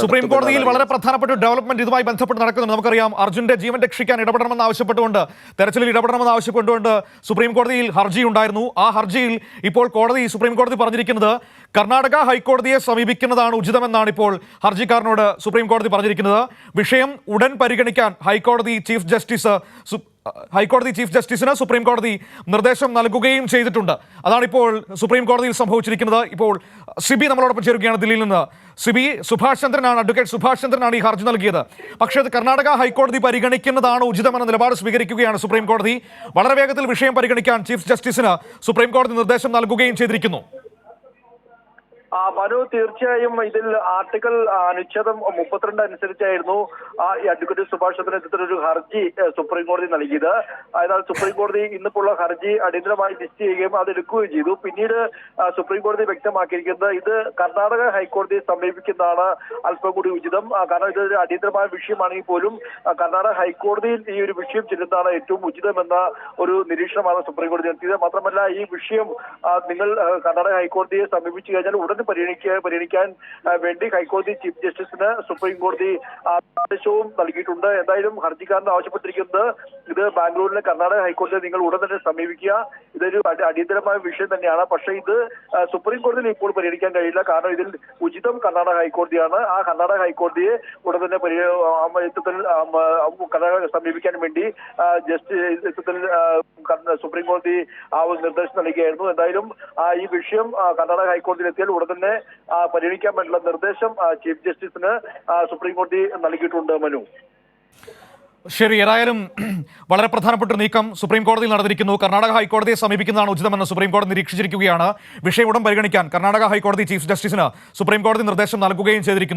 Supreme കോടതിയിൽ വളരെ പ്രധാനപ്പെട്ട ഡെവലപ്മെന്റ് ഇതുമായി ബന്ധപ്പെട്ട് നടക്കുന്നുണ്ട്. നമുക്കറിയാം, അർജുന്റെ ജീവൻ രക്ഷിക്കാൻ ഇടപെടണമെന്ന് ആവശ്യപ്പെട്ടുകൊണ്ട്, തെരച്ചിലിൽ ഇടപെടണമെന്ന് ആവശ്യപ്പെട്ടുകൊണ്ട് സുപ്രീം കോടതിയിൽ ഹർജി ഉണ്ടായിരുന്നു. ആ ഹർജിയിൽ ഇപ്പോൾ സുപ്രീം കോടതി പറഞ്ഞിരിക്കുന്നത് കർണാടക ഹൈക്കോടതിയെ സമീപിക്കുന്നതാണ് ഉചിതമെന്നാണ് ഇപ്പോൾ ഹർജിക്കാരനോട് സുപ്രീം കോടതി പറഞ്ഞിരിക്കുന്നത്. വിഷയം ഉടൻ പരിഗണിക്കാൻ ഹൈക്കോടതി ചീഫ് ജസ്റ്റിസിന് സുപ്രീം കോടതി നിർദ്ദേശം നൽകുകയും ചെയ്തിട്ടുണ്ട്. അതാണിപ്പോൾ സുപ്രീം കോടതിയിൽ സംഭവിച്ചിരിക്കുന്നത്. ഇപ്പോൾ സിബി നമ്മളോടൊപ്പം ചേരുകയാണ് ദില്ലിയിൽ നിന്ന്. സിബി, അഡ്വക്കേറ്റ് സുഭാഷ് ചന്ദ്രനാണ് ഈ ഹർജി നൽകിയത്. പക്ഷേ അത് കർണാടക ഹൈക്കോടതി പരിഗണിക്കുന്നതാണ് ഉചിതമെന്ന നിലപാട് സ്വീകരിക്കുകയാണ് സുപ്രീം കോടതി. വളരെ വേഗത്തിൽ വിഷയം പരിഗണിക്കാൻ ചീഫ് ജസ്റ്റിസിന് സുപ്രീം കോടതി നിർദ്ദേശം നൽകുകയും ചെയ്തിരിക്കുന്നു. മനു, തീർച്ചയായും ഇതിൽ ആർട്ടിക്കിൾ അനുച്ഛേദം 32 അനുസരിച്ചായിരുന്നു ഈ അഡ്വക്കേറ്റ് സുഭാഷ് ചന്ദ്രൻ ഇത്തരത്തിലൊരു ഹർജി സുപ്രീം കോടതി നൽകിയത്. എന്നാൽ സുപ്രീം കോടതി ഇന്നിപ്പോൾ ഹർജി അടിയന്തരമായി ലിസ്റ്റ് ചെയ്യുകയും അത് എടുക്കുകയും ചെയ്തു. പിന്നീട് സുപ്രീം കോടതി വ്യക്തമാക്കിയിരിക്കുന്നത് ഇത് കർണാടക ഹൈക്കോടതിയെ സമീപിക്കുന്നതാണ് അല്പം കൂടി ഉചിതം. കാരണം ഇതൊരു അടിയന്തരമായ വിഷയമാണെങ്കിൽ പോലും കർണാടക ഹൈക്കോടതിയിൽ ഈ ഒരു വിഷയം ചെല്ലുന്നതാണ് ഏറ്റവും ഉചിതമെന്ന ഒരു നിരീക്ഷണമാണ് സുപ്രീം കോടതി നടത്തിയത്. മാത്രമല്ല, ഈ വിഷയം നിങ്ങൾ കർണാടക ഹൈക്കോടതിയെ സമീപിച്ചു കഴിഞ്ഞാൽ ഉടൻ പരിഗണിക്കാൻ വേണ്ടി ഹൈക്കോടതി ചീഫ് ജസ്റ്റിസിന് സുപ്രീം കോടതി നിർദ്ദേശവും നൽകിയിട്ടുണ്ട്. എന്തായാലും ഹർജിക്കാരൻ ആവശ്യപ്പെട്ടിരിക്കുന്നത് ഇത് ബാംഗ്ലൂരിലെ കർണാടക ഹൈക്കോടതിയെ നിങ്ങൾ ഉടൻ തന്നെ സമീപിക്കുക. ഇതൊരു അടിയന്തരമായ വിഷയം തന്നെയാണ്. പക്ഷേ ഇത് സുപ്രീം കോടതിയിൽ ഇപ്പോൾ പരിഗണിക്കാൻ കഴിയില്ല. കാരണം ഇതിൽ ഉചിതം കർണാടക ഹൈക്കോടതിയാണ്. ആ കർണാടക ഹൈക്കോടതിയെ ഉടൻ തന്നെ കർണാടക സമീപിക്കാൻ വേണ്ടി സുപ്രീം കോടതി നിർദ്ദേശം നൽകുകയായിരുന്നു. എന്തായാലും ഈ വിഷയം കർണാടക ഹൈക്കോടതിയിൽ എത്തിയാൽ ഉടൻ തന്നെ പരിഗണിക്കാൻ വേണ്ടിയുള്ള നിർദ്ദേശം ചീഫ് ജസ്റ്റിസിന് സുപ്രീം കോടതി നൽകിയിട്ടുണ്ട്. മനു, ശരി, ഏതായാലും വളരെ പ്രധാനപ്പെട്ട ഒരു നീക്കം സുപ്രീം കോടതിയിൽ നടന്നിരിക്കുന്നു. കർണാടക ഹൈക്കോടതിയെ സമീപിക്കുന്നതാണ് ഉചിതമെന്ന് സുപ്രീം കോടതി നിരീക്ഷിച്ചിരിക്കുകയാണ്. വിഷയം ഉടൻ പരിഗണിക്കാൻ കർണാടക ഹൈക്കോടതി ചീഫ് ജസ്റ്റിസിന് സുപ്രീം കോടതി നിർദ്ദേശം നൽകുകയും ചെയ്തിരിക്കുന്നു.